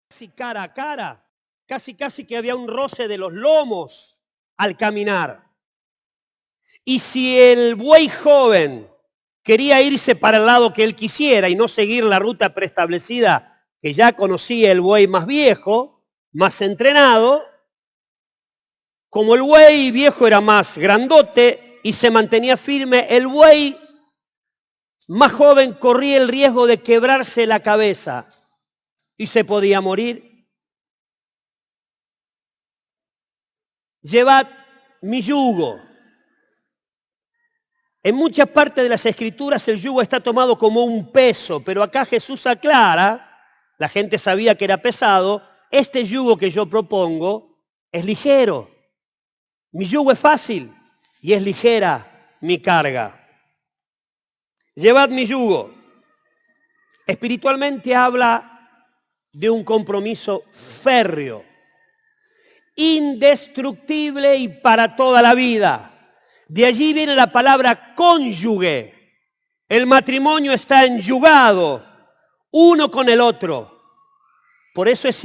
casi cara a cara, casi que había un roce de los lomos al caminar. Y si el buey joven quería irse para el lado que él quisiera y no seguir la ruta preestablecida que ya conocía el buey más viejo, más entrenado, como el buey viejo era más grandote y se mantenía firme, el buey más joven corría el riesgo de quebrarse la cabeza y se podía morir. Llevad mi yugo. En muchas partes de las Escrituras el yugo está tomado como un peso, pero acá Jesús aclara, la gente sabía que era pesado, este yugo que yo propongo es ligero. Mi yugo es fácil y es ligera mi carga. Llevad mi yugo. Espiritualmente habla de un compromiso férreo, indestructible y para toda la vida. De allí viene la palabra cónyuge. El matrimonio está enyugado uno con el otro. Por eso es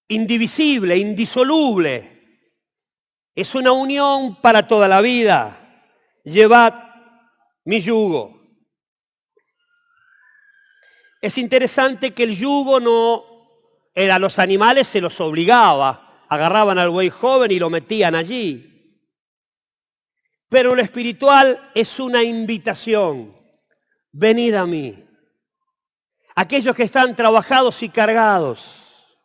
indivisible, indisoluble. Es una unión para toda la vida. Llevad mi yugo. Es interesante que el yugo no era, a los animales se los obligaba. Agarraban al buey joven y lo metían allí. Pero lo espiritual es una invitación. Venid a mí. Aquellos que están trabajados y cargados.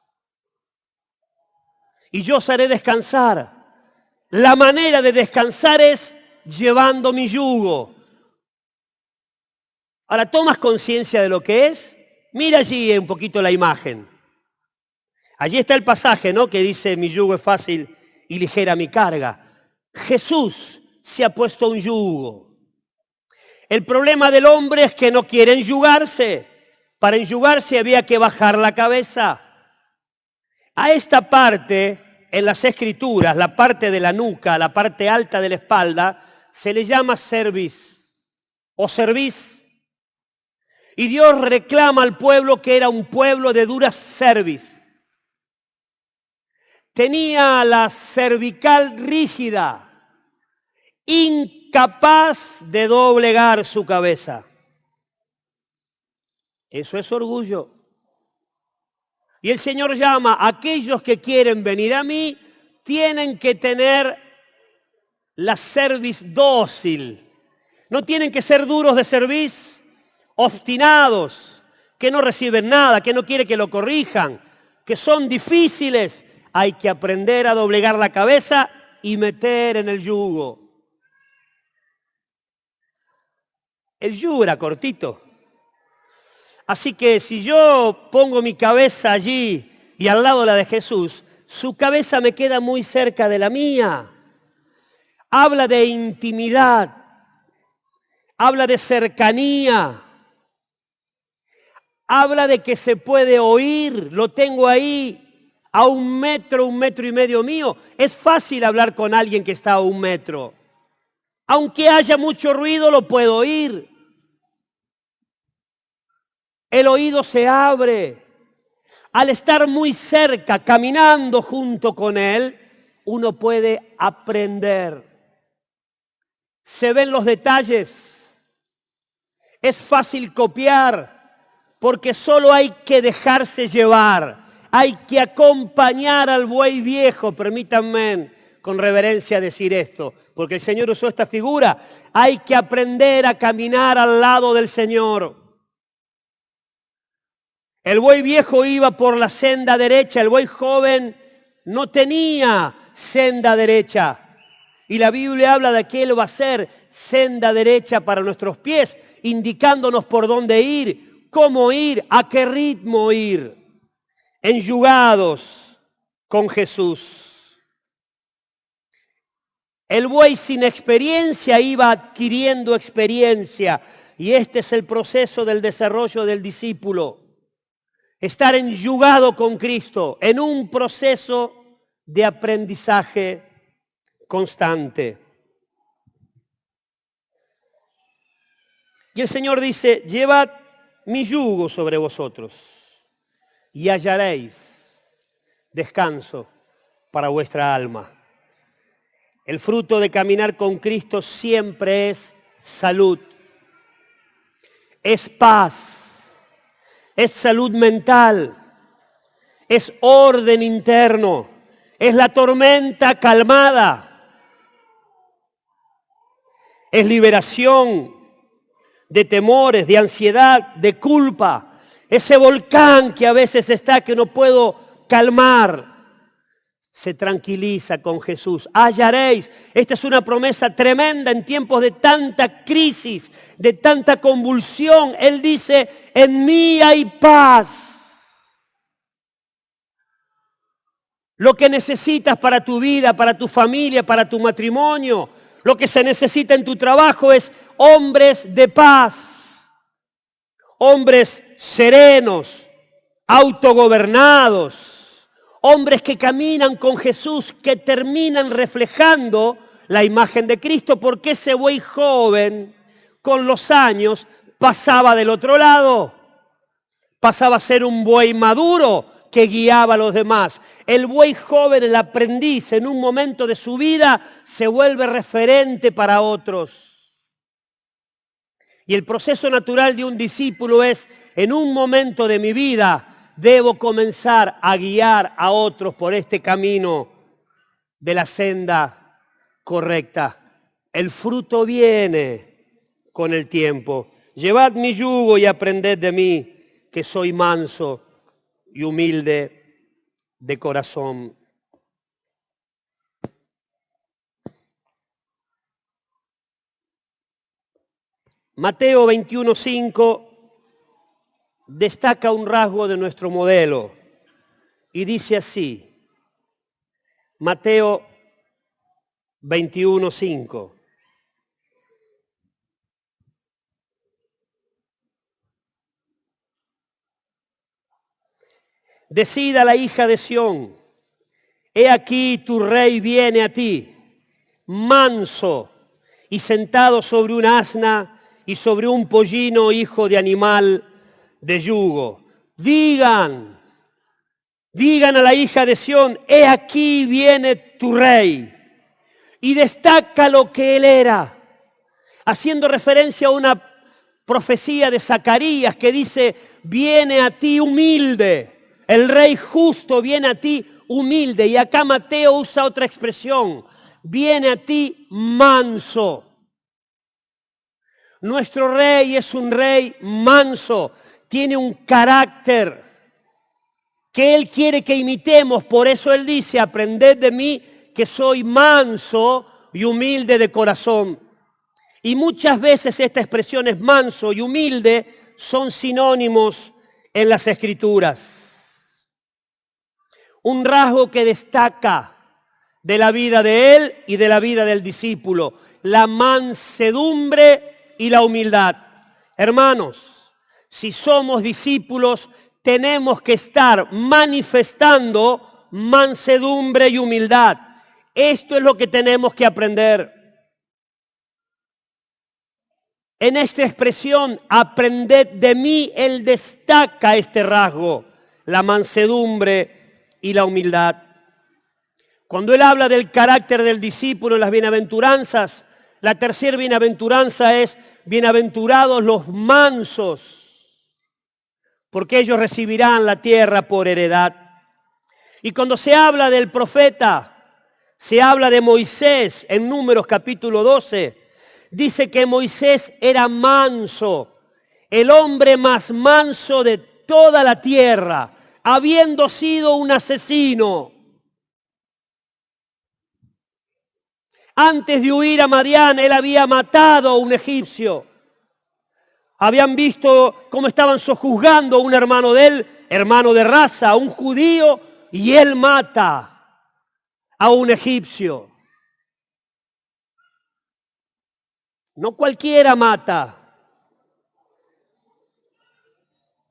Y yo os haré descansar. La manera de descansar es llevando mi yugo. Ahora, ¿tomas conciencia de lo que es? Mira allí un poquito la imagen. Allí está el pasaje, ¿no? Que dice, mi yugo es fácil y ligera mi carga. Jesús se ha puesto un yugo. El problema del hombre es que no quiere enjugarse. Para enjugarse había que bajar la cabeza. A esta parte, en las Escrituras, la parte de la nuca, la parte alta de la espalda, se le llama cerviz o cerviz. Y Dios reclama al pueblo que era un pueblo de dura cerviz. Tenía la cervical rígida, incapaz de doblegar su cabeza. Eso es orgullo. Y el Señor llama a aquellos que quieren venir a mí, tienen que tener la cerviz dócil. No tienen que ser duros de cerviz, obstinados, que no reciben nada, que no quieren que lo corrijan, que son difíciles. Hay que aprender a doblegar la cabeza y meter en el yugo. El yugo era cortito. Así que si yo pongo mi cabeza allí y al lado la de Jesús, su cabeza me queda muy cerca de la mía. Habla de intimidad, habla de cercanía, habla de que se puede oír, lo tengo ahí a 1 metro, 1,5 metros mío. Es fácil hablar con alguien que está a 1 metro. Aunque haya mucho ruido, lo puedo oír. El oído se abre. Al estar muy cerca, caminando junto con Él, uno puede aprender. Se ven los detalles. Es fácil copiar, porque solo hay que dejarse llevar. Hay que acompañar al buey viejo, permítanme con reverencia decir esto, porque el Señor usó esta figura. Hay que aprender a caminar al lado del Señor. El buey viejo iba por la senda derecha, el buey joven no tenía senda derecha. Y la Biblia habla de que Él va a ser senda derecha para nuestros pies, indicándonos por dónde ir, cómo ir, a qué ritmo ir. Enyugados con Jesús. El buey sin experiencia iba adquiriendo experiencia. Y este es el proceso del desarrollo del discípulo. Estar enyugado con Cristo en un proceso de aprendizaje constante. Y el Señor dice, llevad mi yugo sobre vosotros y hallaréis descanso para vuestra alma. El fruto de caminar con Cristo siempre es salud, es paz, es salud mental, es orden interno, es la tormenta calmada, es liberación de temores, de ansiedad, de culpa, ese volcán que a veces está que no puedo calmar. Se tranquiliza con Jesús. Hallaréis. Esta es una promesa tremenda en tiempos de tanta crisis, de tanta convulsión. Él dice, en mí hay paz. Lo que necesitas para tu vida, para tu familia, para tu matrimonio, lo que se necesita en tu trabajo es hombres de paz, hombres serenos, autogobernados, hombres que caminan con Jesús, que terminan reflejando la imagen de Cristo, porque ese buey joven, con los años, pasaba del otro lado. Pasaba a ser un buey maduro que guiaba a los demás. El buey joven, el aprendiz, en un momento de su vida, se vuelve referente para otros. Y el proceso natural de un discípulo es, en un momento de mi vida, debo comenzar a guiar a otros por este camino de la senda correcta. El fruto viene con el tiempo. Llevad mi yugo y aprended de mí, que soy manso y humilde de corazón. Mateo 21:5 destaca un rasgo de nuestro modelo y dice así, Mateo 21:5. Decida la hija de Sión, he aquí tu rey viene a ti, manso y sentado sobre un asna y sobre un pollino, hijo de animal de yugo. Digan a la hija de Sión, he aquí viene tu rey. Y destaca lo que él era, haciendo referencia a una profecía de Zacarías que dice, viene a ti humilde. El rey justo viene a ti humilde. Y acá Mateo usa otra expresión. Viene a ti manso. Nuestro rey es un rey manso. Tiene un carácter que él quiere que imitemos. Por eso él dice, aprended de mí que soy manso y humilde de corazón. Y muchas veces esta expresión es manso y humilde son sinónimos en las Escrituras. Un rasgo que destaca de la vida de él y de la vida del discípulo, la mansedumbre y la humildad. Hermanos, si somos discípulos, tenemos que estar manifestando mansedumbre y humildad. Esto es lo que tenemos que aprender. En esta expresión, aprended de mí, él destaca este rasgo, la mansedumbre y la humildad. Cuando él habla del carácter del discípulo en las bienaventuranzas, la tercera bienaventuranza es, bienaventurados los mansos, porque ellos recibirán la tierra por heredad. Y cuando se habla del profeta, se habla de Moisés en Números capítulo 12, dice que Moisés era manso, el hombre más manso de toda la tierra, habiendo sido un asesino. Antes de huir a Madián, él había matado a un egipcio. Habían visto cómo estaban sojuzgando a un hermano de él, hermano de raza, a un judío, y él mata a un egipcio. No cualquiera mata.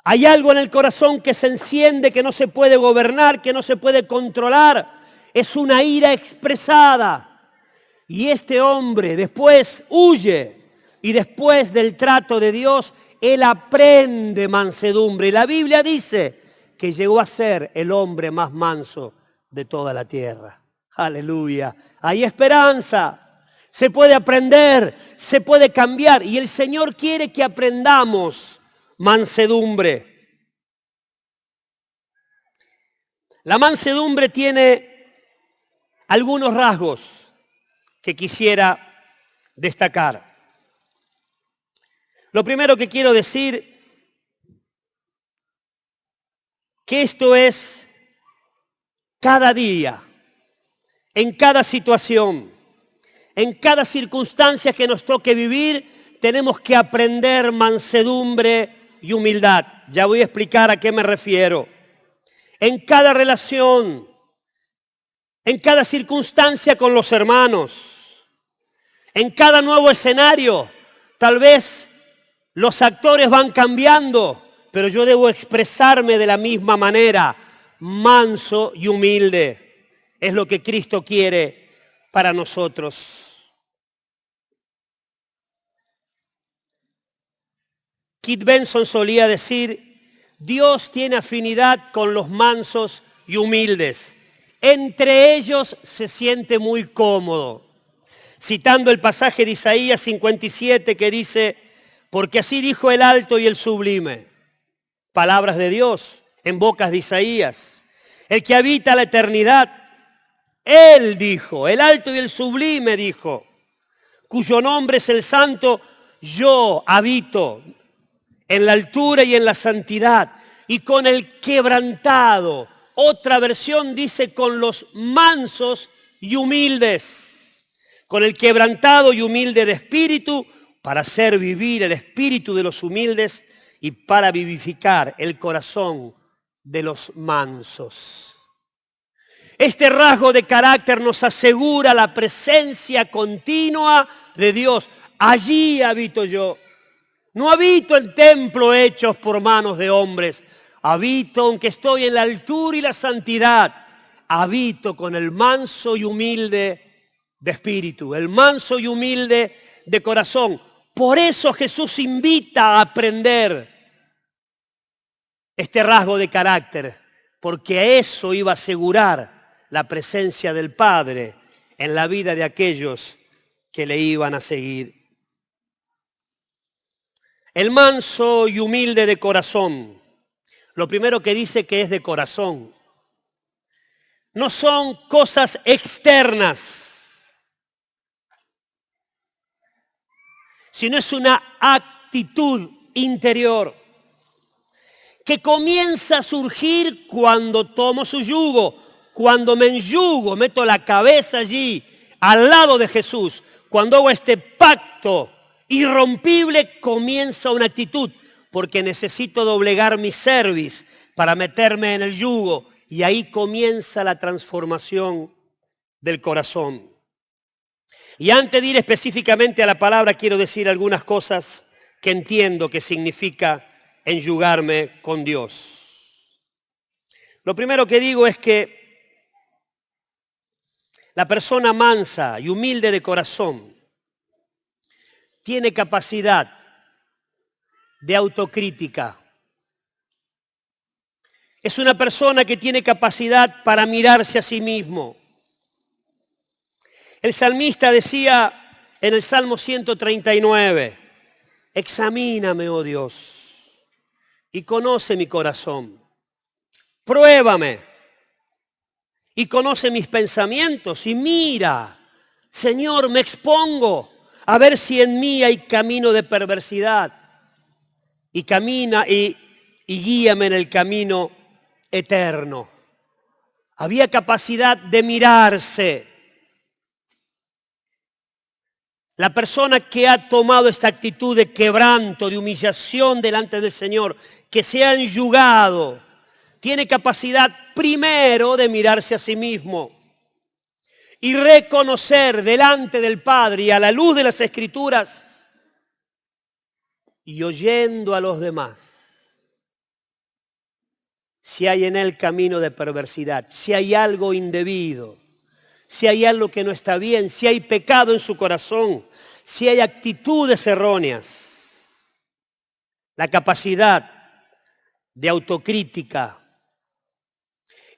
Hay algo en el corazón que se enciende, que no se puede gobernar, que no se puede controlar. Es una ira expresada. Y este hombre después huye. Y después del trato de Dios, él aprende mansedumbre. Y la Biblia dice que llegó a ser el hombre más manso de toda la tierra. Aleluya. Hay esperanza. Se puede aprender, se puede cambiar. Y el Señor quiere que aprendamos mansedumbre. La mansedumbre tiene algunos rasgos que quisiera destacar. Lo primero que quiero decir, que esto es cada día, en cada situación, en cada circunstancia que nos toque vivir, tenemos que aprender mansedumbre y humildad. Ya voy a explicar a qué me refiero. En cada relación, en cada circunstancia con los hermanos, en cada nuevo escenario, tal vez los actores van cambiando, pero yo debo expresarme de la misma manera, manso y humilde. Es lo que Cristo quiere para nosotros. Kit Benson solía decir, Dios tiene afinidad con los mansos y humildes. Entre ellos se siente muy cómodo. Citando el pasaje de Isaías 57 que dice, porque así dijo el alto y el sublime. Palabras de Dios en bocas de Isaías. El que habita la eternidad, Él dijo, el alto y el sublime dijo, cuyo nombre es el santo, yo habito en la altura y en la santidad, y con el quebrantado. Otra versión dice con los mansos y humildes, con el quebrantado y humilde de espíritu, para hacer vivir el espíritu de los humildes y para vivificar el corazón de los mansos. Este rasgo de carácter nos asegura la presencia continua de Dios. Allí habito yo. No habito en templo hechos por manos de hombres. Habito, aunque estoy en la altura y la santidad, habito con el manso y humilde de espíritu, el manso y humilde de corazón. Por eso Jesús invita a aprender este rasgo de carácter, porque a eso iba a asegurar la presencia del Padre en la vida de aquellos que le iban a seguir. El manso y humilde de corazón, lo primero que dice que es de corazón. No son cosas externas, sino es una actitud interior que comienza a surgir cuando tomo su yugo, cuando me enyugo, meto la cabeza allí, al lado de Jesús. Cuando hago este pacto irrompible, comienza una actitud, porque necesito doblegar mi cerviz para meterme en el yugo, y ahí comienza la transformación del corazón. Y antes de ir específicamente a la palabra, quiero decir algunas cosas que entiendo que significa enyugarme con Dios. Lo primero que digo es que la persona mansa y humilde de corazón tiene capacidad de autocrítica. Es una persona que tiene capacidad para mirarse a sí mismo. El salmista decía en el Salmo 139, examíname, oh Dios, y conoce mi corazón. Pruébame y conoce mis pensamientos y mira, Señor, me expongo a ver si en mí hay camino de perversidad y guíame en el camino eterno. Había capacidad de mirarse. La persona que ha tomado esta actitud de quebranto, de humillación delante del Señor, que se ha enyugado, tiene capacidad primero de mirarse a sí mismo y reconocer delante del Padre y a la luz de las Escrituras y oyendo a los demás si hay en él camino de perversidad, si hay algo indebido, si hay algo que no está bien, si hay pecado en su corazón, si hay actitudes erróneas. La capacidad de autocrítica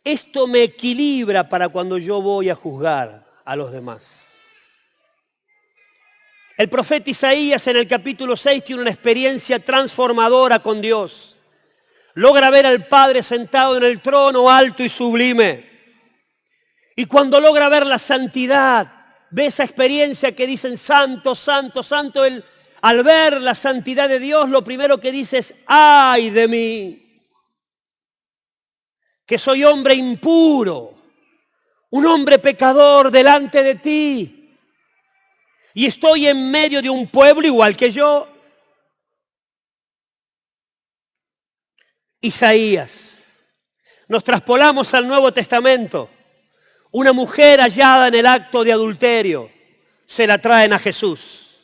Esto me equilibra para cuando yo voy a juzgar a los demás. El profeta Isaías en el capítulo 6 tiene una experiencia transformadora con Dios. Logra ver al Padre sentado en el trono alto y sublime. Y cuando logra ver la santidad, ve esa experiencia que dicen santo, santo, santo. Él, al ver la santidad de Dios, lo primero que dice es, ¡ay de mí! Que soy hombre impuro, un hombre pecador delante de ti. Y estoy en medio de un pueblo igual que yo. Isaías. Nos traspolamos al Nuevo Testamento. Una mujer hallada en el acto de adulterio, se la traen a Jesús.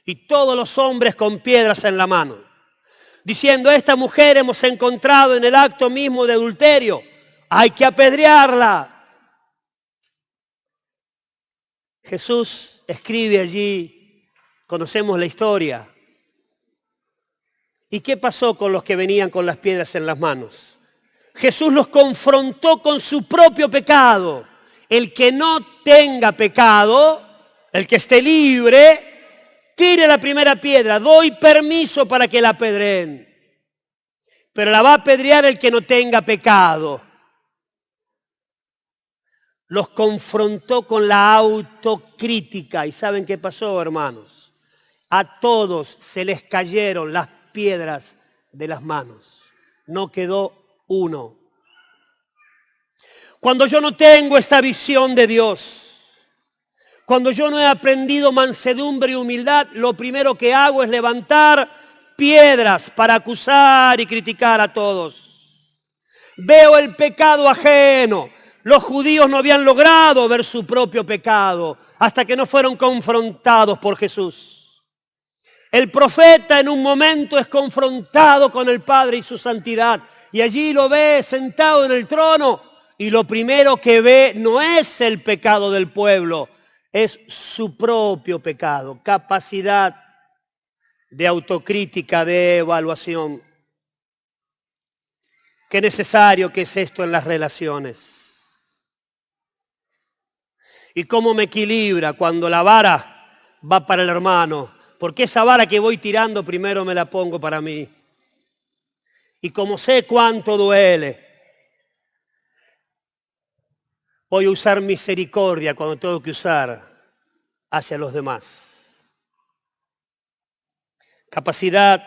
Y todos los hombres con piedras en la mano, diciendo, esta mujer hemos encontrado en el acto mismo de adulterio, hay que apedrearla. Jesús escribe allí, conocemos la historia. ¿Y qué pasó con los que venían con las piedras en las manos? Jesús los confrontó con su propio pecado. El que no tenga pecado, el que esté libre, tire la primera piedra. Doy permiso para que la apedreen. Pero la va a apedrear el que no tenga pecado. Los confrontó con la autocrítica. ¿Y saben qué pasó, hermanos? A todos se les cayeron las piedras de las manos. No quedó uno. Cuando yo no tengo esta visión de Dios, cuando yo no he aprendido mansedumbre y humildad, lo primero que hago es levantar piedras para acusar y criticar a todos. Veo el pecado ajeno. Los judíos no habían logrado ver su propio pecado hasta que no fueron confrontados por Jesús. El profeta en un momento es confrontado con el Padre y su santidad. Y allí lo ve sentado en el trono. Y lo primero que ve no es el pecado del pueblo, es su propio pecado. Capacidad de autocrítica, de evaluación. Qué necesario que es esto en las relaciones. Y cómo me equilibra cuando la vara va para el hermano. Porque esa vara que voy tirando primero me la pongo para mí. Y como sé cuánto duele, voy a usar misericordia cuando tengo que usar hacia los demás. Capacidad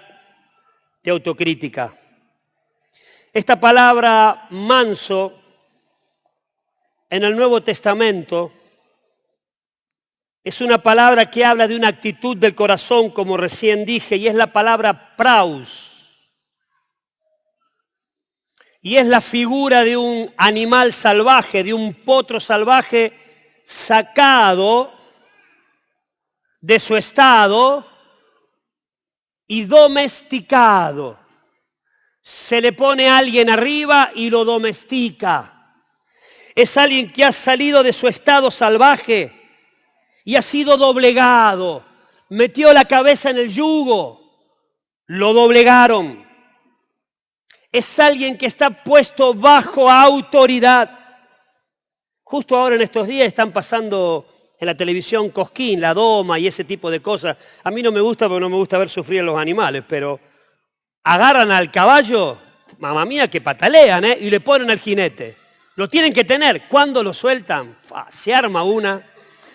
de autocrítica. Esta palabra manso en el Nuevo Testamento es una palabra que habla de una actitud del corazón, como recién dije, y es la palabra praus. Y es la figura de un animal salvaje, de un potro salvaje sacado de su estado y domesticado. Se le pone a alguien arriba y lo domestica. Es alguien que ha salido de su estado salvaje y ha sido doblegado. Metió la cabeza en el yugo, lo doblegaron. Es alguien que está puesto bajo autoridad. Justo ahora en estos días están pasando en la televisión Cosquín, la doma y ese tipo de cosas. A mí no me gusta porque no me gusta ver sufrir a los animales, pero agarran al caballo, mamá mía, que patalean, y le ponen al jinete. Lo tienen que tener. Cuando lo sueltan, se arma una.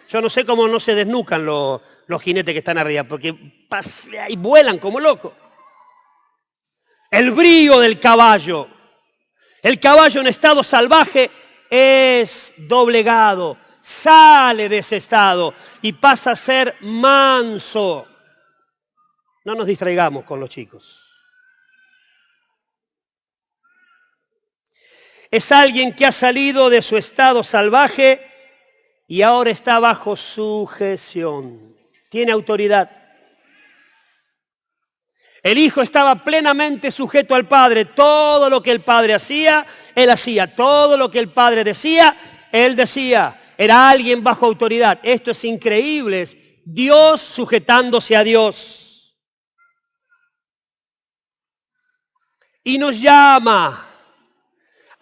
Yo no sé cómo no se desnucan los jinetes que están arriba, porque y vuelan como locos. El brío del caballo. El caballo en estado salvaje es doblegado, sale de ese estado y pasa a ser manso. No nos distraigamos con los chicos. Es alguien que ha salido de su estado salvaje y ahora está bajo sujeción. Tiene autoridad. El Hijo estaba plenamente sujeto al Padre. Todo lo que el Padre hacía, Él hacía. Todo lo que el Padre decía, Él decía. Era alguien bajo autoridad. Esto es increíble. Es Dios sujetándose a Dios. Y nos llama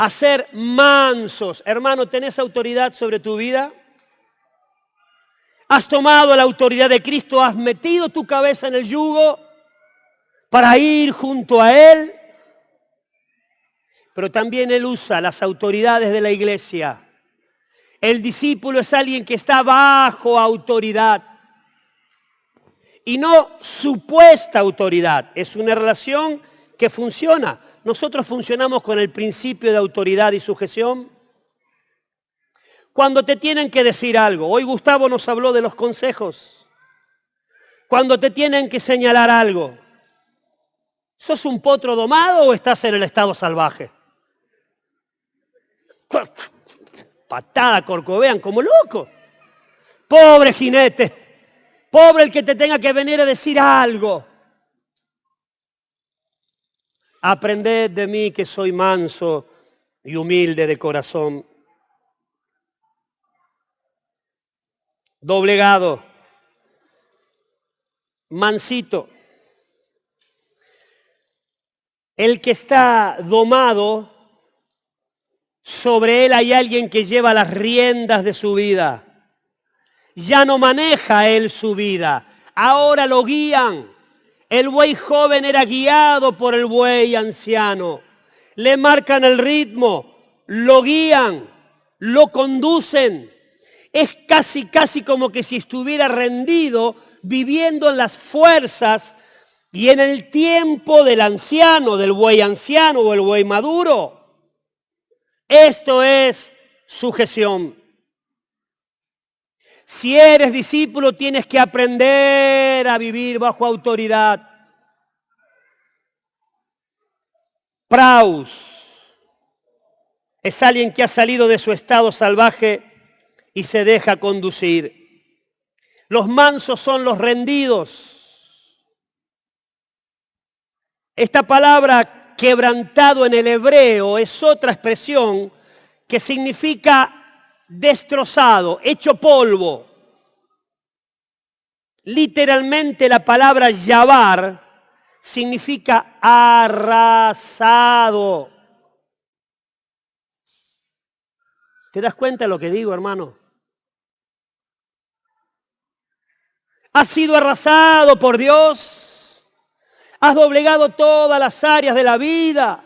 a ser mansos. Hermano, ¿tenés autoridad sobre tu vida? ¿Has tomado la autoridad de Cristo? ¿Has metido tu cabeza en el yugo para ir junto a Él? Pero también Él usa las autoridades de la iglesia. El discípulo es alguien que está bajo autoridad. Y no supuesta autoridad. Es una relación que funciona. Nosotros funcionamos con el principio de autoridad y sujeción. Cuando te tienen que decir algo. Hoy Gustavo nos habló de los consejos. Cuando te tienen que señalar algo. ¿Sos un potro domado o estás en el estado salvaje? Patada, corcovean como loco. Pobre jinete. Pobre el que te tenga que venir a decir algo. Aprended de mí que soy manso y humilde de corazón. Doblegado. Mansito. El que está domado, sobre él hay alguien que lleva las riendas de su vida. Ya no maneja él su vida, ahora lo guían. El buey joven era guiado por el buey anciano. Le marcan el ritmo, lo guían, lo conducen. Es casi como que si estuviera rendido, viviendo en las fuerzas y en el tiempo del anciano, del buey anciano o el buey maduro. Esto es sujeción. Si eres discípulo, tienes que aprender a vivir bajo autoridad. Praus es alguien que ha salido de su estado salvaje y se deja conducir. Los mansos son los rendidos. Esta palabra quebrantado en el hebreo es otra expresión que significa destrozado, hecho polvo. Literalmente la palabra yavar significa arrasado. ¿Te das cuenta de lo que digo, hermano? Has sido arrasado por Dios. Has doblegado todas las áreas de la vida.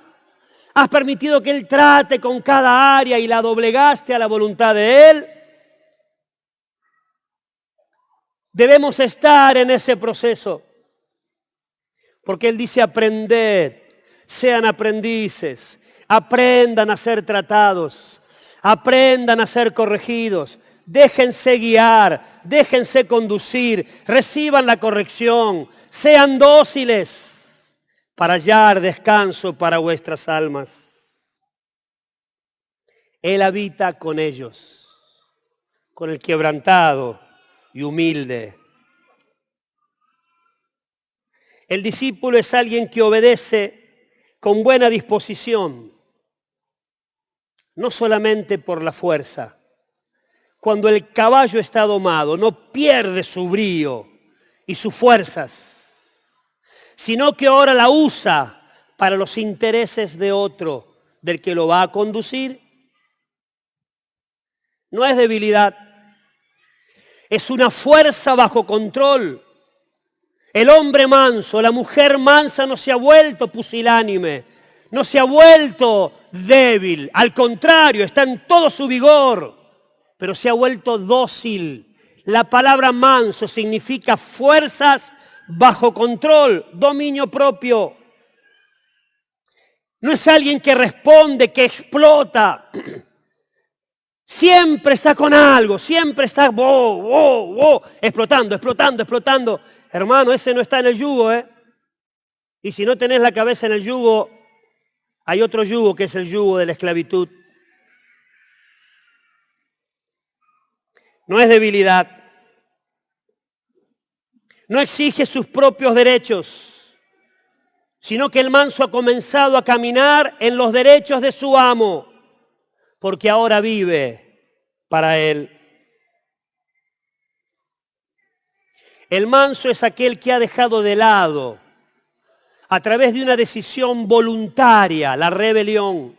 Has permitido que Él trate con cada área y la doblegaste a la voluntad de Él. Debemos estar en ese proceso. Porque Él dice, aprended, sean aprendices, aprendan a ser tratados, aprendan a ser corregidos, déjense guiar, déjense conducir, reciban la corrección, sean dóciles para hallar descanso para vuestras almas. Él habita con ellos, con el quebrantado y humilde. El discípulo es alguien que obedece con buena disposición, no solamente por la fuerza. Cuando el caballo está domado, no pierde su brío y sus fuerzas, sino que ahora la usa para los intereses de otro, del que lo va a conducir. No es debilidad, es una fuerza bajo control. El hombre manso, la mujer mansa no se ha vuelto pusilánime, no se ha vuelto débil, al contrario, está en todo su vigor, pero se ha vuelto dócil. La palabra manso significa fuerzas bajo control, dominio propio. No es alguien que responde, que explota. Siempre está con algo, siempre está explotando. Hermano, ese no está en el yugo, ¿eh? Y si no tenés la cabeza en el yugo, hay otro yugo que es el yugo de la esclavitud. No es debilidad. No exige sus propios derechos, sino que el manso ha comenzado a caminar en los derechos de su amo, porque ahora vive para él. El manso es aquel que ha dejado de lado, a través de una decisión voluntaria, la rebelión.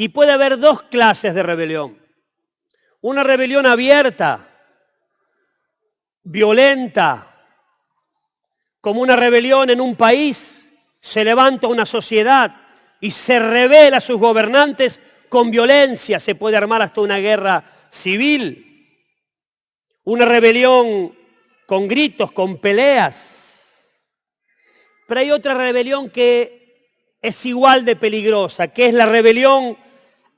Y puede haber dos clases de rebelión. Una rebelión abierta, violenta, como una rebelión en un país, se levanta una sociedad y se revela a sus gobernantes con violencia, se puede armar hasta una guerra civil. Una rebelión con gritos, con peleas. Pero hay otra rebelión que es igual de peligrosa, que es la rebelión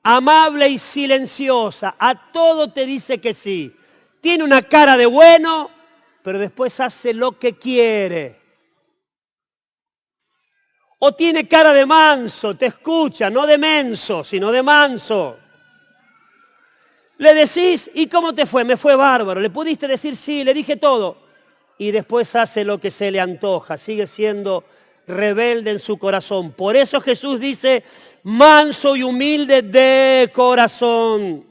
amable y silenciosa. A todo te dice que sí. Tiene una cara de bueno, pero después hace lo que quiere. O tiene cara de manso, te escucha, no de menso, sino de manso. Le decís, ¿y cómo te fue? Me fue bárbaro. ¿Le pudiste decir sí? Le dije todo. Y después hace lo que se le antoja. Sigue siendo rebelde en su corazón. Por eso Jesús dice, manso y humilde de corazón.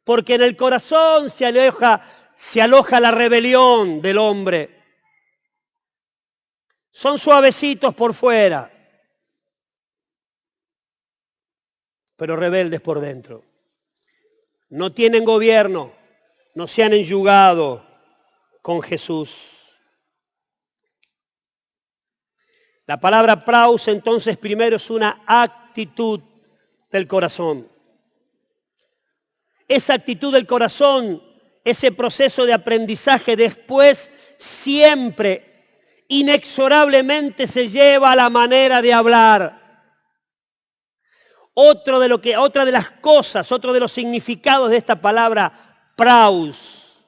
Porque en el corazón se aloja la rebelión del hombre. Son suavecitos por fuera, pero rebeldes por dentro. No tienen gobierno, no se han enyugado con Jesús. La palabra praus entonces primero es una actitud del corazón. Esa actitud del corazón, ese proceso de aprendizaje después siempre, inexorablemente se lleva a la manera de hablar. Otra de las cosas, otro de los significados de esta palabra praus,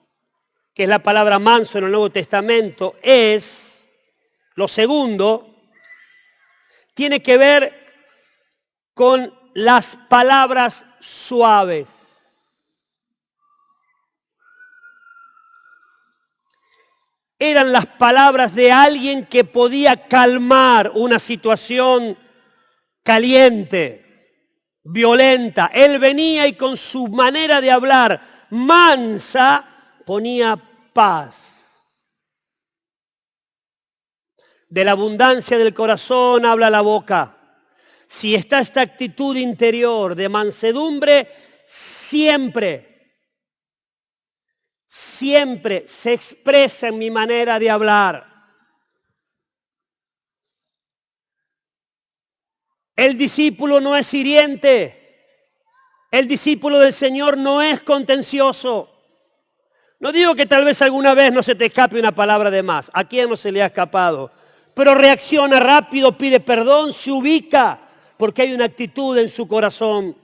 que es la palabra manso en el Nuevo Testamento, es, lo segundo, tiene que ver con las palabras suaves. Eran las palabras de alguien que podía calmar una situación caliente, violenta. Él venía y con su manera de hablar mansa ponía paz. De la abundancia del corazón habla la boca. Si está esta actitud interior de mansedumbre, siempre se expresa en mi manera de hablar. El discípulo no es hiriente. El discípulo del Señor no es contencioso. No digo que tal vez alguna vez no se te escape una palabra de más. ¿A quién no se le ha escapado? Pero reacciona rápido, pide perdón, se ubica, porque hay una actitud en su corazón.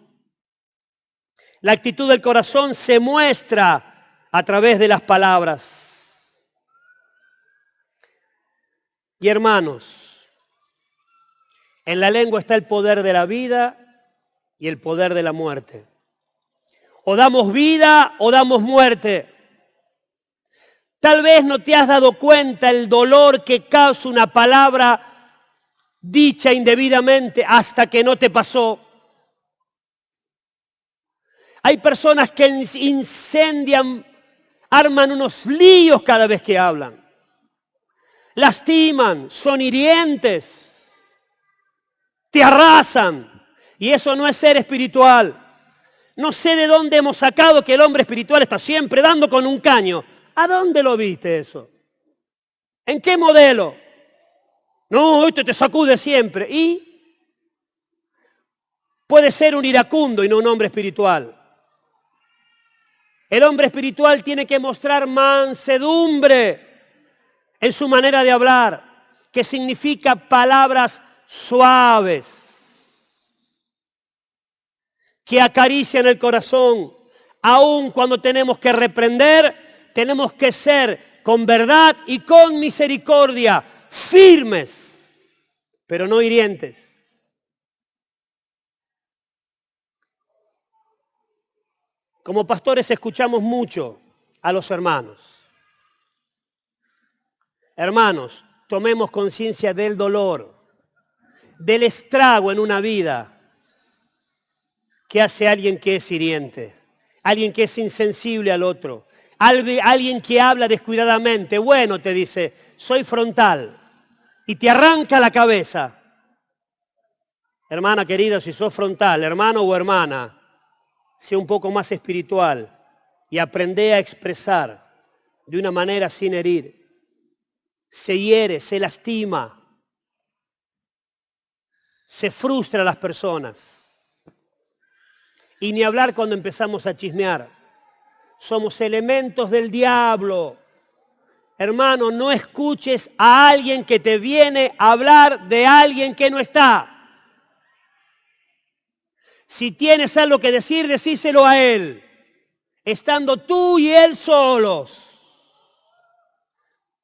La actitud del corazón se muestra a través de las palabras. Y hermanos, en la lengua está el poder de la vida y el poder de la muerte. O damos vida o damos muerte. Tal vez no te has dado cuenta el dolor que causa una palabra dicha indebidamente hasta que no te pasó. Hay personas que incendian, arman unos líos cada vez que hablan. Lastiman, son hirientes, te arrasan. Y eso no es ser espiritual. No sé de dónde hemos sacado que el hombre espiritual está siempre dando con un caño. ¿A dónde lo viste eso? ¿En qué modelo? No, esto te sacude siempre. Y puede ser un iracundo y no un hombre espiritual. El hombre espiritual tiene que mostrar mansedumbre en su manera de hablar, que significa palabras suaves, que acarician el corazón. Aun cuando tenemos que reprender, tenemos que ser con verdad y con misericordia, firmes, pero no hirientes. Como pastores escuchamos mucho a los hermanos. Hermanos, tomemos conciencia del dolor, del estrago en una vida que hace alguien que es hiriente, alguien que es insensible al otro, alguien que habla descuidadamente. Bueno, te dice, soy frontal, y te arranca la cabeza. Hermana querida, si sos frontal, hermano o hermana, sea un poco más espiritual y aprende a expresar de una manera sin herir. Se hiere, se lastima, se frustra a las personas. Y ni hablar cuando empezamos a chismear. Somos elementos del diablo. Hermano, no escuches a alguien que te viene a hablar de alguien que no está. Si tienes algo que decir, decíselo a él, estando tú y él solos.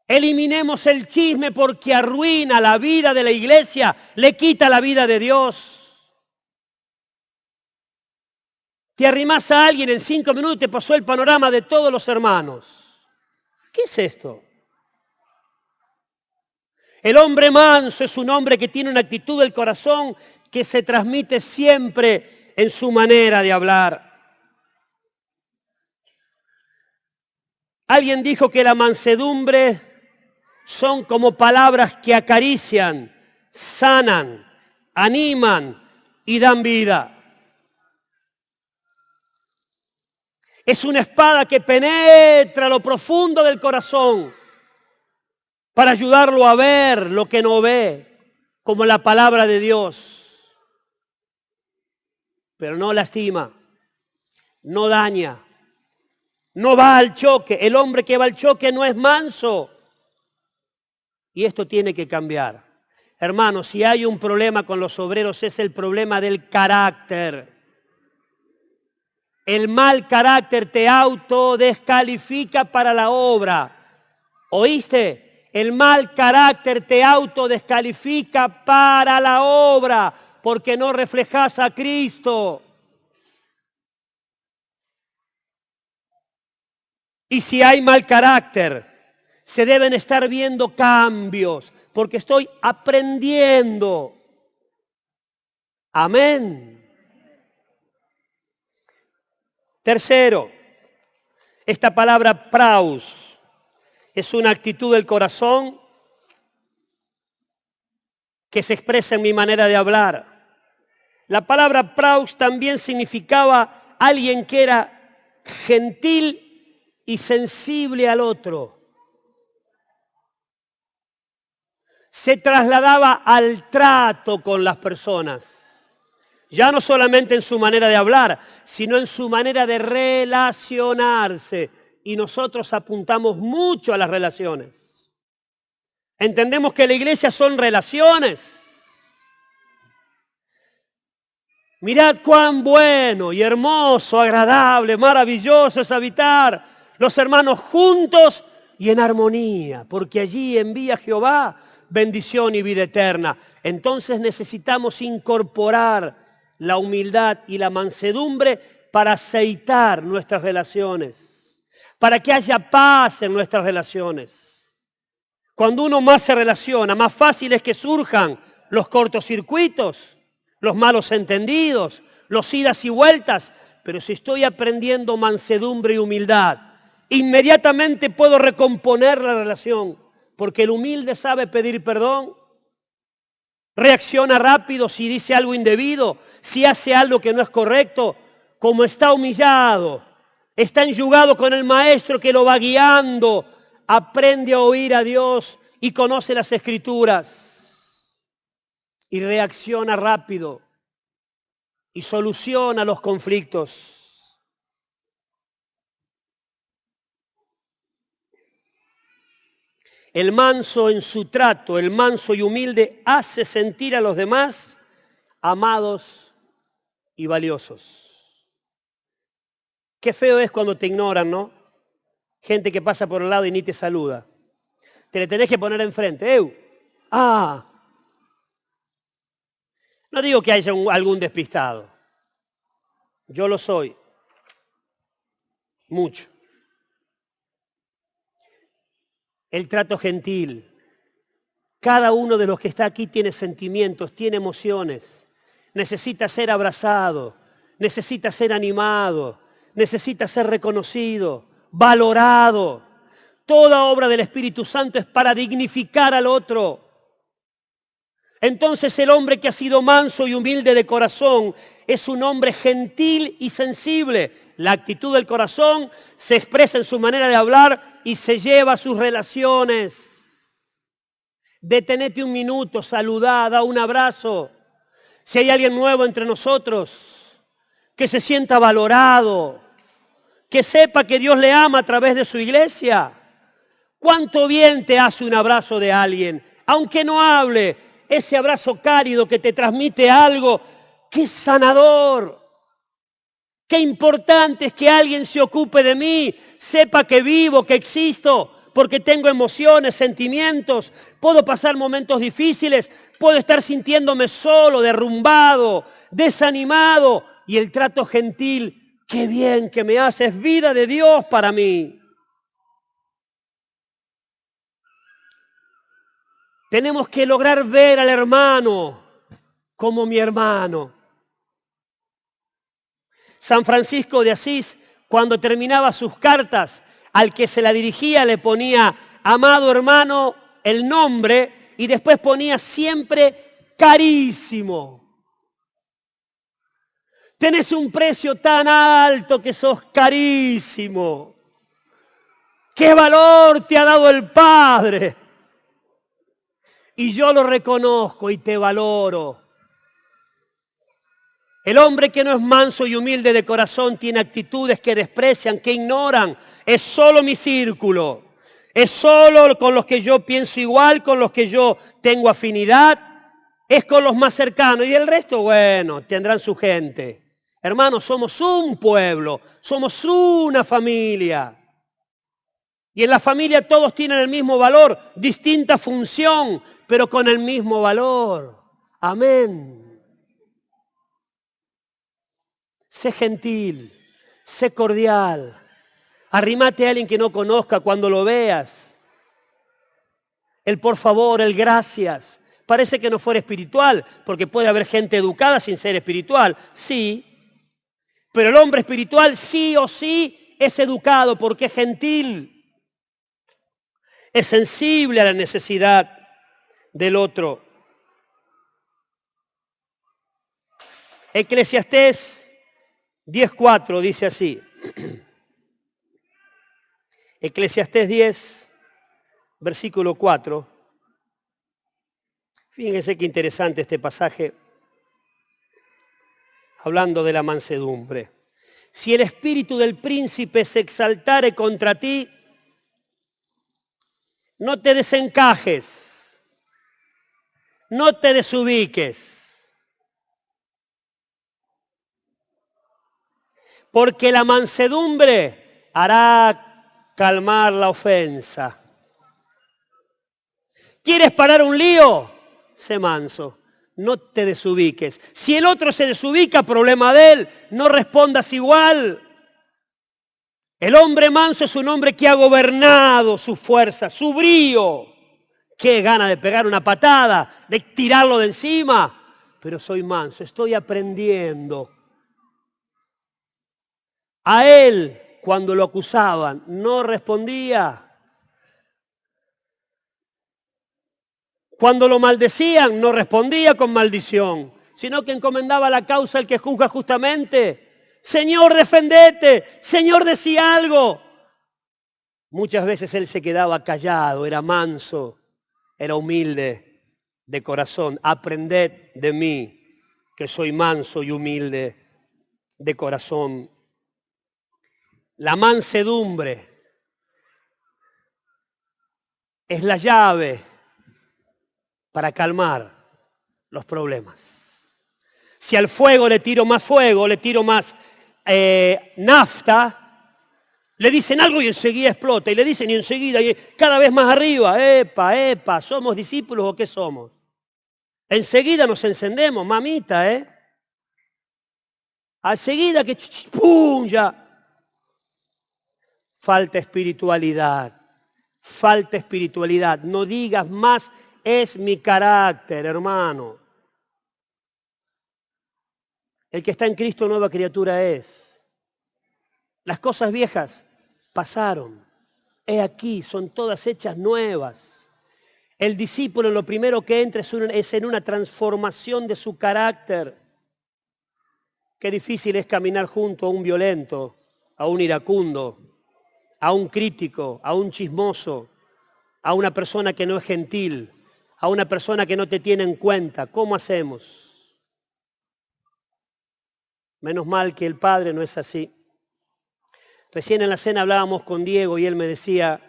Eliminemos el chisme porque arruina la vida de la iglesia, le quita la vida de Dios. Te arrimás a alguien en 5 minutos y te pasó el panorama de todos los hermanos. ¿Qué es esto? El hombre manso es un hombre que tiene una actitud del corazón que se transmite siempre en su manera de hablar. Alguien dijo que la mansedumbre son como palabras que acarician, sanan, animan y dan vida. Es una espada que penetra lo profundo del corazón para ayudarlo a ver lo que no ve, como la palabra de Dios. Pero no lastima, no daña, no va al choque. El hombre que va al choque no es manso. Y esto tiene que cambiar. Hermanos, si hay un problema con los obreros es el problema del carácter. El mal carácter te autodescalifica para la obra. ¿Oíste? El mal carácter te autodescalifica para la obra porque no reflejas a Cristo. Y si hay mal carácter, se deben estar viendo cambios porque estoy aprendiendo. Amén. Tercero, esta palabra praus es una actitud del corazón que se expresa en mi manera de hablar. La palabra praus también significaba alguien que era gentil y sensible al otro. Se trasladaba al trato con las personas. Ya no solamente en su manera de hablar, sino en su manera de relacionarse. Y nosotros apuntamos mucho a las relaciones. Entendemos que la iglesia son relaciones. Mirad cuán bueno y hermoso, agradable, maravilloso es habitar los hermanos juntos y en armonía, porque allí envía Jehová bendición y vida eterna. Entonces necesitamos incorporar la humildad y la mansedumbre para aceitar nuestras relaciones, para que haya paz en nuestras relaciones. Cuando uno más se relaciona, más fácil es que surjan los cortocircuitos, los malos entendidos, los idas y vueltas. Pero si estoy aprendiendo mansedumbre y humildad, inmediatamente puedo recomponer la relación, porque el humilde sabe pedir perdón, reacciona rápido si dice algo indebido, si hace algo que no es correcto, como está humillado, está enyugado con el maestro que lo va guiando, aprende a oír a Dios y conoce las Escrituras y reacciona rápido y soluciona los conflictos. El manso en su trato, el manso y humilde, hace sentir a los demás amados y valiosos. Qué feo es cuando te ignoran, ¿no? Gente que pasa por el lado y ni te saluda. Te le tenés que poner enfrente. ¡Ah! No digo que haya algún despistado. Yo lo soy. Mucho. El trato gentil. Cada uno de los que está aquí tiene sentimientos, tiene emociones. Necesita ser abrazado, necesita ser animado, necesita ser reconocido, valorado. Toda obra del Espíritu Santo es para dignificar al otro. Entonces el hombre que ha sido manso y humilde de corazón es un hombre gentil y sensible. La actitud del corazón se expresa en su manera de hablar y se lleva a sus relaciones. Detenete un minuto, saludá, da un abrazo. Si hay alguien nuevo entre nosotros, que se sienta valorado, que sepa que Dios le ama a través de su iglesia. ¿Cuánto bien te hace un abrazo de alguien? Aunque no hable, ese abrazo cálido que te transmite algo, qué sanador. Qué importante es que alguien se ocupe de mí, sepa que vivo, que existo, porque tengo emociones, sentimientos, puedo pasar momentos difíciles, puedo estar sintiéndome solo, derrumbado, desanimado, y el trato gentil, qué bien que me hace, es vida de Dios para mí. Tenemos que lograr ver al hermano como mi hermano. San Francisco de Asís, cuando terminaba sus cartas, al que se la dirigía le ponía, amado hermano, el nombre, y después ponía siempre carísimo. Tenés un precio tan alto que sos carísimo. ¿Qué valor te ha dado el Padre? Y yo lo reconozco y te valoro. El hombre que no es manso y humilde de corazón tiene actitudes que desprecian, que ignoran. Es solo mi círculo. Es solo con los que yo pienso igual, con los que yo tengo afinidad. Es con los más cercanos. Y el resto, bueno, tendrán su gente. Hermanos, somos un pueblo. Somos una familia. Y en la familia todos tienen el mismo valor. Distinta función, pero con el mismo valor. Amén. Sé gentil, sé cordial, arrímate a alguien que no conozca cuando lo veas. El por favor, el gracias. Parece que no fuera espiritual, porque puede haber gente educada sin ser espiritual, sí. Pero el hombre espiritual sí o sí es educado porque es gentil, es sensible a la necesidad del otro. Eclesiastés 10:4 dice así. Eclesiastés 10, versículo 4. Fíjense qué interesante este pasaje, hablando de la mansedumbre. Si el espíritu del príncipe se exaltare contra ti, no te desencajes, no te desubiques. Porque la mansedumbre hará calmar la ofensa. ¿Quieres parar un lío? Sé manso, no te desubiques. Si el otro se desubica, problema de él, no respondas igual. El hombre manso es un hombre que ha gobernado su fuerza, su brío. Qué gana de pegar una patada, de tirarlo de encima. Pero soy manso, estoy aprendiendo. A él, cuando lo acusaban, no respondía. Cuando lo maldecían, no respondía con maldición, sino que encomendaba la causa al que juzga justamente. Señor, defendete. Señor, decía algo. Muchas veces él se quedaba callado, era manso, era humilde de corazón. Aprended de mí, que soy manso y humilde de corazón. La mansedumbre es la llave para calmar los problemas. Si al fuego le tiro más nafta, le dicen algo y enseguida explota, y le dicen y enseguida, y cada vez más arriba, epa, ¿somos discípulos o qué somos? Enseguida nos encendemos, mamita, Enseguida que ¡pum! Ya. Falta espiritualidad. No digas más, es mi carácter, hermano. El que está en Cristo, nueva criatura es. Las cosas viejas pasaron. He aquí, son todas hechas nuevas. El discípulo lo primero que entra es en una transformación de su carácter. Qué difícil es caminar junto a un violento, a un iracundo, a un crítico, a un chismoso, a una persona que no es gentil, a una persona que no te tiene en cuenta. ¿Cómo hacemos? Menos mal que el Padre no es así. Recién en la cena hablábamos con Diego y él me decía,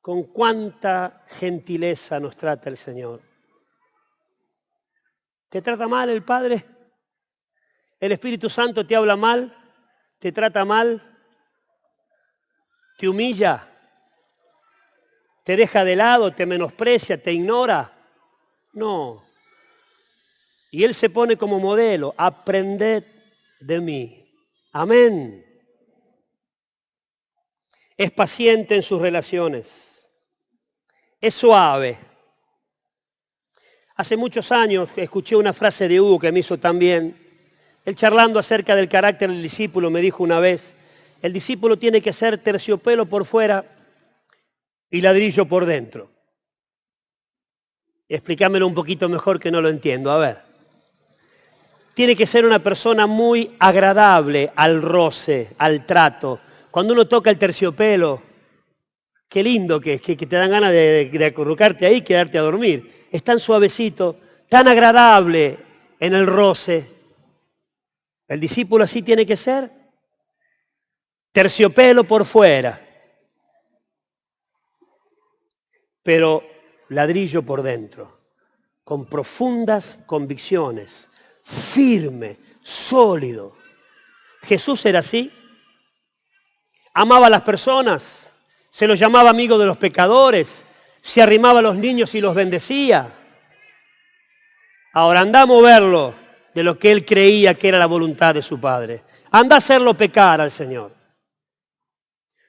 con cuánta gentileza nos trata el Señor. ¿Te trata mal el Padre? ¿El Espíritu Santo te habla mal? ¿Te trata mal? ¿Te humilla? ¿Te deja de lado? ¿Te menosprecia? ¿Te ignora? No. Y Él se pone como modelo, aprended de mí. Amén. Es paciente en sus relaciones. Es suave. Hace muchos años escuché una frase de Hugo que me hizo tan bien. Él charlando acerca del carácter del discípulo me dijo una vez, el discípulo tiene que ser terciopelo por fuera y ladrillo por dentro. Explícamelo un poquito mejor que no lo entiendo. A ver. Tiene que ser una persona muy agradable al roce, al trato. Cuando uno toca el terciopelo, qué lindo que te dan ganas de acurrucarte ahí y quedarte a dormir. Es tan suavecito, tan agradable en el roce. El discípulo así tiene que ser. Terciopelo por fuera, pero ladrillo por dentro, con profundas convicciones, firme, sólido. Jesús era así. Amaba a las personas, se los llamaba amigos de los pecadores, se arrimaba a los niños y los bendecía. Ahora anda a moverlo de lo que él creía que era la voluntad de su Padre. Anda a hacerlo pecar al Señor.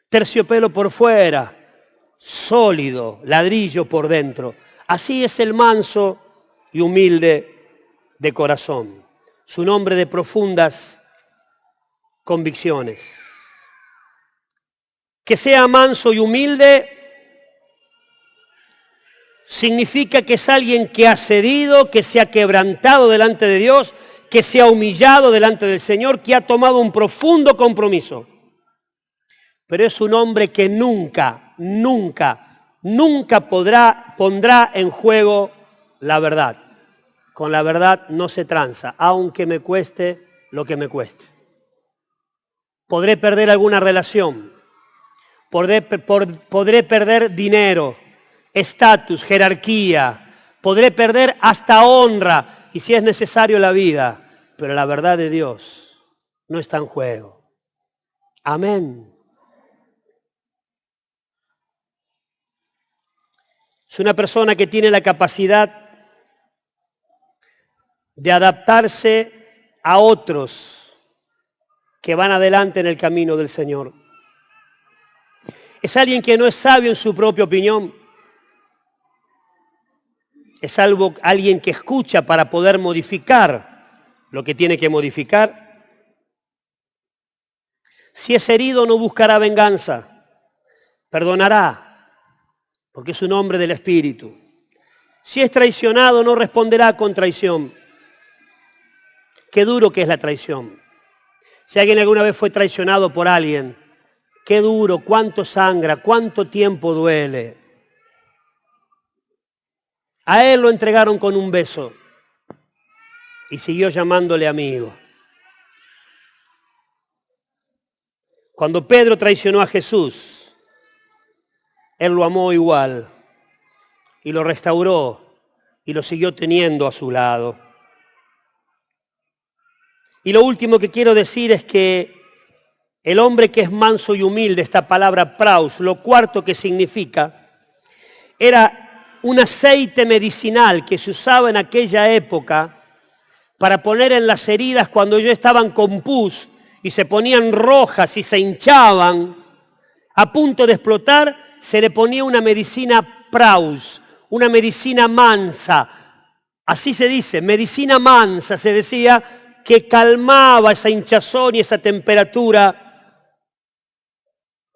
Terciopelo por fuera, sólido, ladrillo por dentro. Así es el manso y humilde de corazón. Su nombre de profundas convicciones. Que sea manso y humilde significa que es alguien que ha cedido, que se ha quebrantado delante de Dios, que se ha humillado delante del Señor, que ha tomado un profundo compromiso. Pero es un hombre que nunca pondrá en juego la verdad. Con la verdad no se tranza, aunque me cueste lo que me cueste. Podré perder alguna relación, podré perder dinero, estatus, jerarquía, podré perder hasta honra y si es necesario la vida, pero la verdad de Dios no está en juego. Amén. Es una persona que tiene la capacidad de adaptarse a otros que van adelante en el camino del Señor. Es alguien que no es sabio en su propia opinión. Es alguien que escucha para poder modificar lo que tiene que modificar. Si es herido no buscará venganza, perdonará, porque es un hombre del Espíritu. Si es traicionado no responderá con traición. Qué duro que es la traición. Si alguien alguna vez fue traicionado por alguien, qué duro, cuánto sangra, cuánto tiempo duele. A él lo entregaron con un beso y siguió llamándole amigo. Cuando Pedro traicionó a Jesús, él lo amó igual y lo restauró y lo siguió teniendo a su lado. Y lo último que quiero decir es que el hombre que es manso y humilde, esta palabra praus, lo cuarto que significa, era un aceite medicinal que se usaba en aquella época para poner en las heridas cuando ya estaban con pus y se ponían rojas y se hinchaban, a punto de explotar, se le ponía una medicina praus, una medicina mansa. Así se dice, medicina mansa, se decía, que calmaba esa hinchazón y esa temperatura.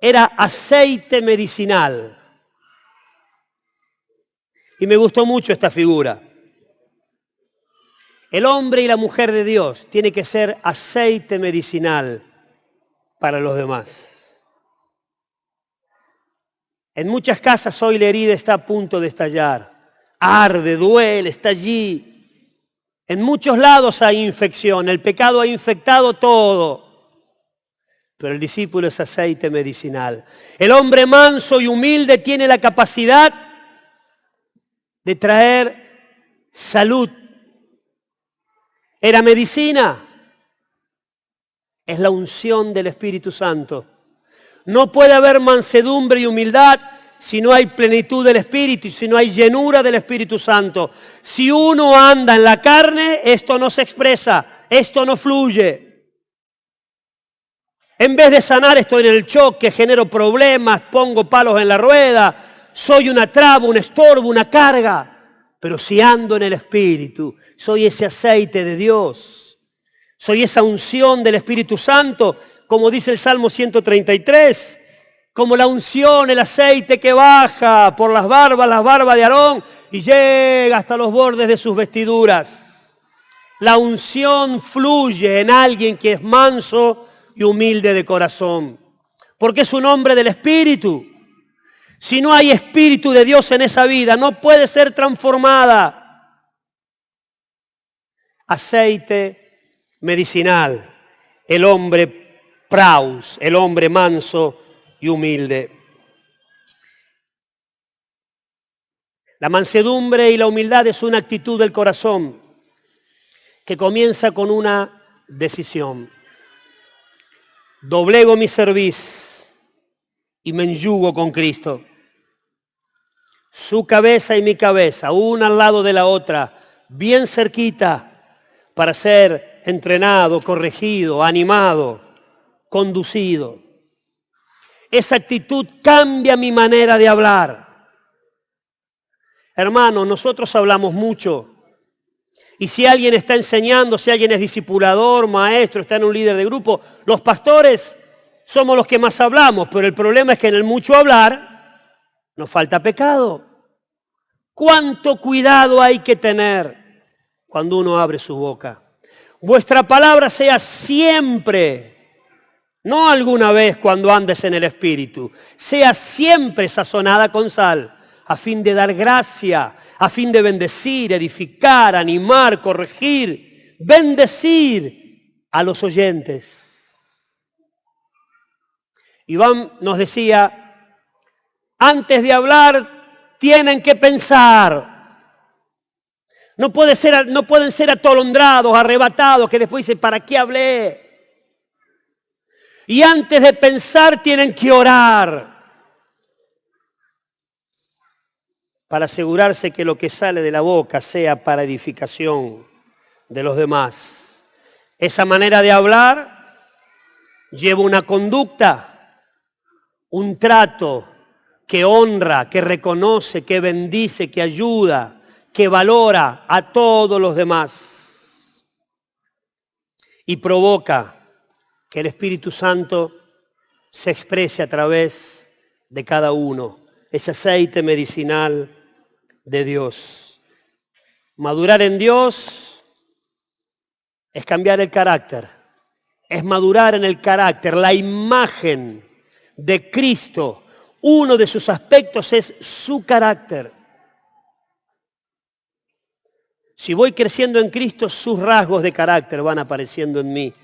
Era aceite medicinal. Y me gustó mucho esta figura. El hombre y la mujer de Dios tiene que ser aceite medicinal para los demás. En muchas casas hoy la herida está a punto de estallar. Arde, duele, está allí. En muchos lados hay infección. El pecado ha infectado todo. Pero el discípulo es aceite medicinal. El hombre manso y humilde tiene la capacidad de traer salud. Era medicina. Es la unción del Espíritu Santo. No puede haber mansedumbre y humildad si no hay plenitud del Espíritu y si no hay llenura del Espíritu Santo. Si uno anda en la carne, esto no se expresa, esto no fluye. En vez de sanar estoy en el choque, genero problemas, pongo palos en la rueda, soy una traba, un estorbo, una carga. Pero si ando en el Espíritu, soy ese aceite de Dios, soy esa unción del Espíritu Santo, como dice el Salmo 133, como la unción, el aceite que baja por las barbas de Aarón y llega hasta los bordes de sus vestiduras. La unción fluye en alguien que es manso y humilde de corazón, porque es un hombre del Espíritu. Si no hay Espíritu de Dios en esa vida, no puede ser transformada. Aceite medicinal, el hombre praus, el hombre manso y humilde. La mansedumbre y la humildad es una actitud del corazón que comienza con una decisión. Doblego mi cerviz y me enyugo con Cristo. Su cabeza y mi cabeza, una al lado de la otra, bien cerquita, para ser entrenado, corregido, animado, conducido. Esa actitud cambia mi manera de hablar. Hermanos, nosotros hablamos mucho. Y si alguien está enseñando, si alguien es discipulador, maestro, está en un líder de grupo, los pastores somos los que más hablamos, pero el problema es que en el mucho hablar nos falta pecado. ¿Cuánto cuidado hay que tener cuando uno abre su boca? Vuestra palabra sea siempre, no alguna vez cuando andes en el Espíritu, sea siempre sazonada con sal, a fin de dar gracia, a fin de bendecir, edificar, animar, corregir, bendecir a los oyentes. Iván nos decía, antes de hablar tienen que pensar. No pueden ser atolondrados, arrebatados, que después dicen, ¿para qué hablé? Y antes de pensar tienen que orar. Para asegurarse que lo que sale de la boca sea para edificación de los demás. Esa manera de hablar lleva una conducta, un trato que honra, que reconoce, que bendice, que ayuda, que valora a todos los demás. Y provoca que el Espíritu Santo se exprese a través de cada uno. Ese aceite medicinal de Dios. Madurar en Dios es cambiar el carácter, es madurar en el carácter, la imagen de Cristo. Uno de sus aspectos es su carácter. Si voy creciendo en Cristo, sus rasgos de carácter van apareciendo en mí.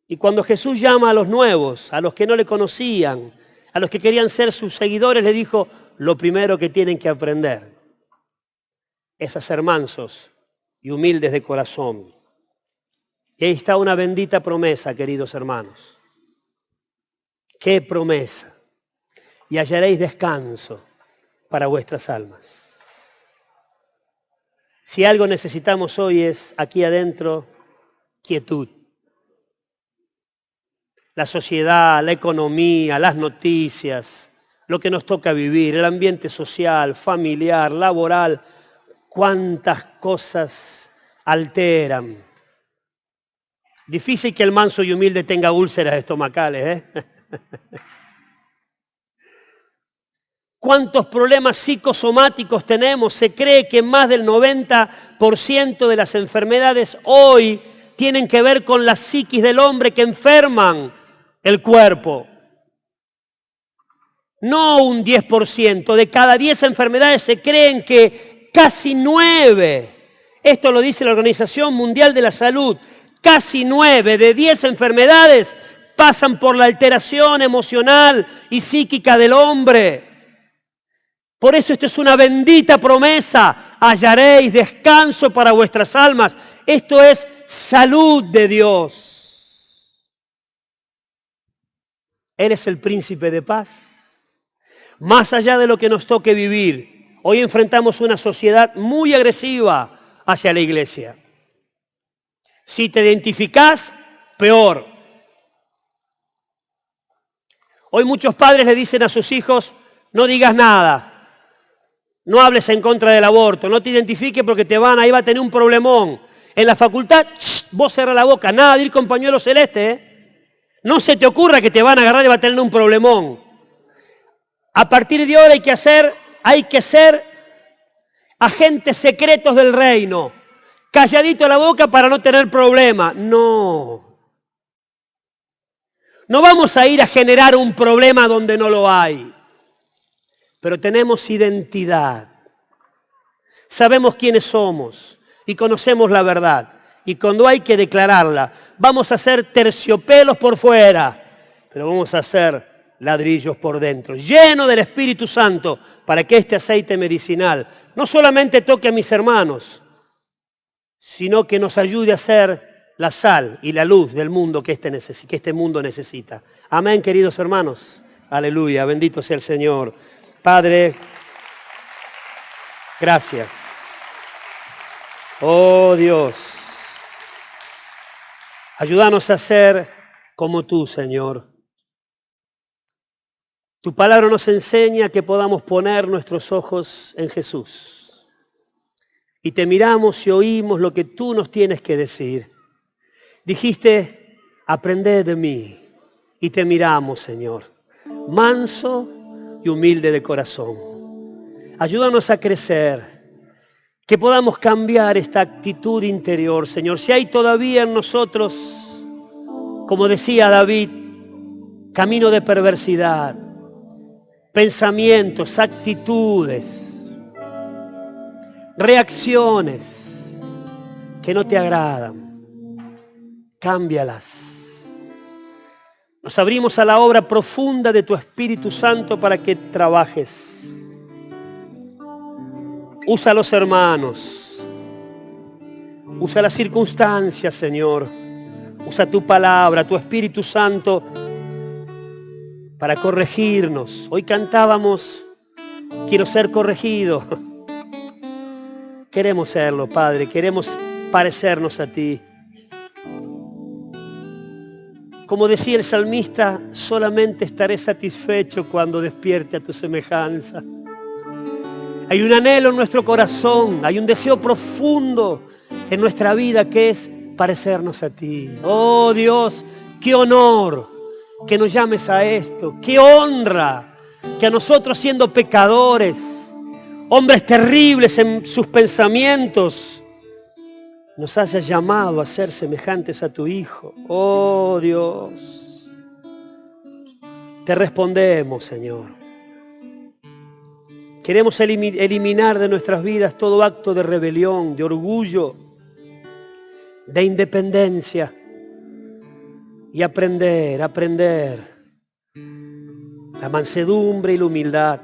Y cuando Jesús llama a los nuevos, a los que no le conocían, a los que querían ser sus seguidores, le dijo, lo primero que tienen que aprender es a ser mansos y humildes de corazón. Y ahí está una bendita promesa, queridos hermanos. ¡Qué promesa! Y hallaréis descanso para vuestras almas. Si algo necesitamos hoy es, aquí adentro, quietud. La sociedad, la economía, las noticias, lo que nos toca vivir, el ambiente social, familiar, laboral, cuántas cosas alteran. Difícil que el manso y humilde tenga úlceras estomacales, ¿eh? ¿Cuántos problemas psicosomáticos tenemos? Se cree que más del 90% de las enfermedades hoy tienen que ver con la psiquis del hombre, que enferman el cuerpo. No un 10%. De cada 10 enfermedades se creen que casi 9, esto lo dice la Organización Mundial de la Salud, casi 9 de 10 enfermedades pasan por la alteración emocional y psíquica del hombre. Por eso esto es una bendita promesa. Hallaréis descanso para vuestras almas. Esto es salud de Dios. Él es el príncipe de paz. Más allá de lo que nos toque vivir, hoy enfrentamos una sociedad muy agresiva hacia la iglesia. Si te identificás, peor. Hoy muchos padres le dicen a sus hijos, no digas nada. No hables en contra del aborto, no te identifiques porque ahí va a tener un problemón. En la facultad, vos cerrá la boca, nada de ir con pañuelo celeste, ¿eh? No se te ocurra que te van a agarrar y va a tener un problemón. A partir de ahora hay que ser agentes secretos del reino. Calladito la boca para no tener problema. No. No vamos a ir a generar un problema donde no lo hay. Pero tenemos identidad. Sabemos quiénes somos y conocemos la verdad. Y cuando hay que declararla, vamos a ser terciopelos por fuera, pero vamos a ser ladrillos por dentro, lleno del Espíritu Santo, para que este aceite medicinal no solamente toque a mis hermanos, sino que nos ayude a ser la sal y la luz del mundo que este mundo necesita. Amén, queridos hermanos. Aleluya, bendito sea el Señor. Padre, gracias. Oh Dios, ayúdanos a ser como tú, Señor. Tu palabra nos enseña que podamos poner nuestros ojos en Jesús. Y te miramos y oímos lo que tú nos tienes que decir. Dijiste, aprended de mí. Y te miramos, Señor, manso y humilde de corazón. Ayúdanos a crecer, que podamos cambiar esta actitud interior, Señor. Si hay todavía en nosotros, como decía David, camino de perversidad, pensamientos, actitudes, reacciones que no te agradan, cámbialas. Nos abrimos a la obra profunda de tu Espíritu Santo para que trabajes. Usa a los hermanos, usa las circunstancias, Señor. Usa tu palabra, tu Espíritu Santo, para corregirnos. Hoy cantábamos, quiero ser corregido. Queremos serlo, Padre, queremos parecernos a ti. Como decía el salmista, solamente estaré satisfecho cuando despierte a tu semejanza. Hay un anhelo en nuestro corazón, hay un deseo profundo en nuestra vida que es parecernos a ti. Oh Dios, qué honor que nos llames a esto, qué honra que a nosotros, siendo pecadores, hombres terribles en sus pensamientos, nos hayas llamado a ser semejantes a tu Hijo. Oh Dios, te respondemos, Señor. Queremos eliminar de nuestras vidas todo acto de rebelión, de orgullo, de independencia y aprender la mansedumbre y la humildad.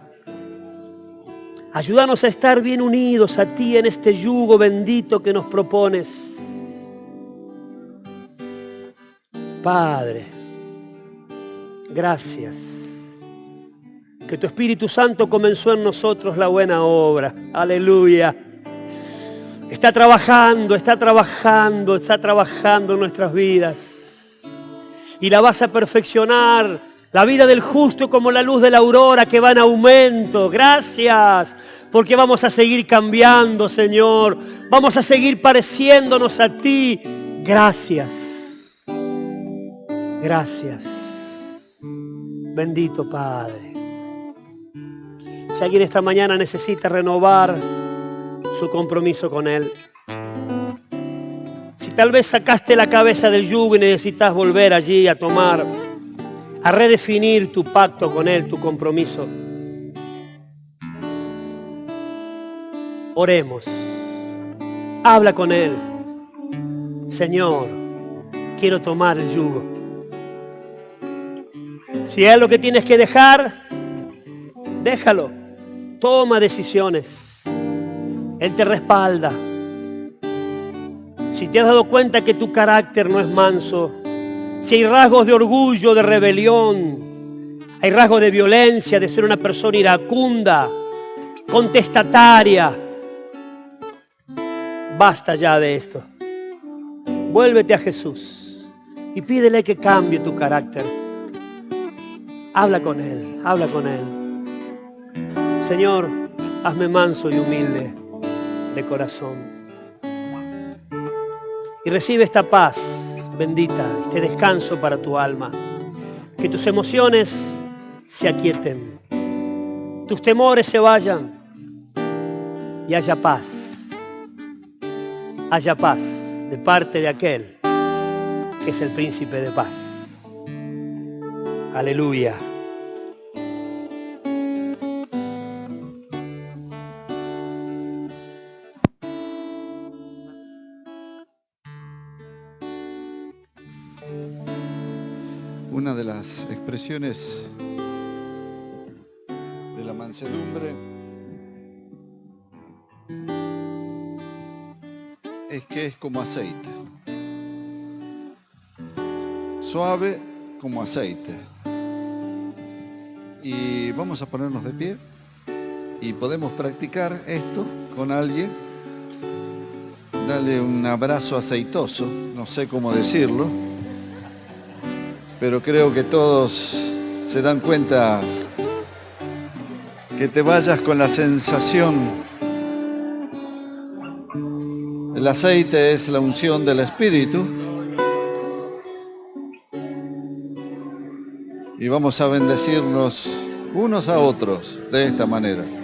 Ayúdanos a estar bien unidos a ti en este yugo bendito que nos propones. Padre, gracias. Que tu Espíritu Santo comenzó en nosotros la buena obra. Aleluya. Está trabajando en nuestras vidas. Y la vas a perfeccionar. La vida del justo como la luz de la aurora que va en aumento. Gracias. Porque vamos a seguir cambiando, Señor. Vamos a seguir pareciéndonos a ti. Gracias. Gracias. Bendito Padre. Si alguien esta mañana necesita renovar su compromiso con Él. Si tal vez sacaste la cabeza del yugo y necesitas volver allí a tomar, a redefinir tu pacto con Él, tu compromiso. Oremos. Habla con Él. Señor, quiero tomar el yugo. Si es lo que tienes que dejar, déjalo. Toma decisiones. Él te respalda. Si te has dado cuenta que tu carácter no es manso, si hay rasgos de orgullo, de rebelión, hay rasgos de violencia, de ser una persona iracunda, contestataria, basta ya de esto. Vuélvete a Jesús y pídele que cambie tu carácter. Habla con Él, habla con Él. Señor, hazme manso y humilde de corazón. Y recibe esta paz bendita, este descanso para tu alma. Que tus emociones se aquieten, tus temores se vayan y haya paz. Haya paz de parte de aquel que es el príncipe de paz. Aleluya. Una de las expresiones de la mansedumbre es que es como aceite, suave como aceite. Y vamos a ponernos de pie y podemos practicar esto con alguien. Dale un abrazo aceitoso, no sé cómo decirlo, pero creo que todos se dan cuenta que te vayas con la sensación. El aceite es la unción del Espíritu. Y vamos a bendecirnos unos a otros de esta manera.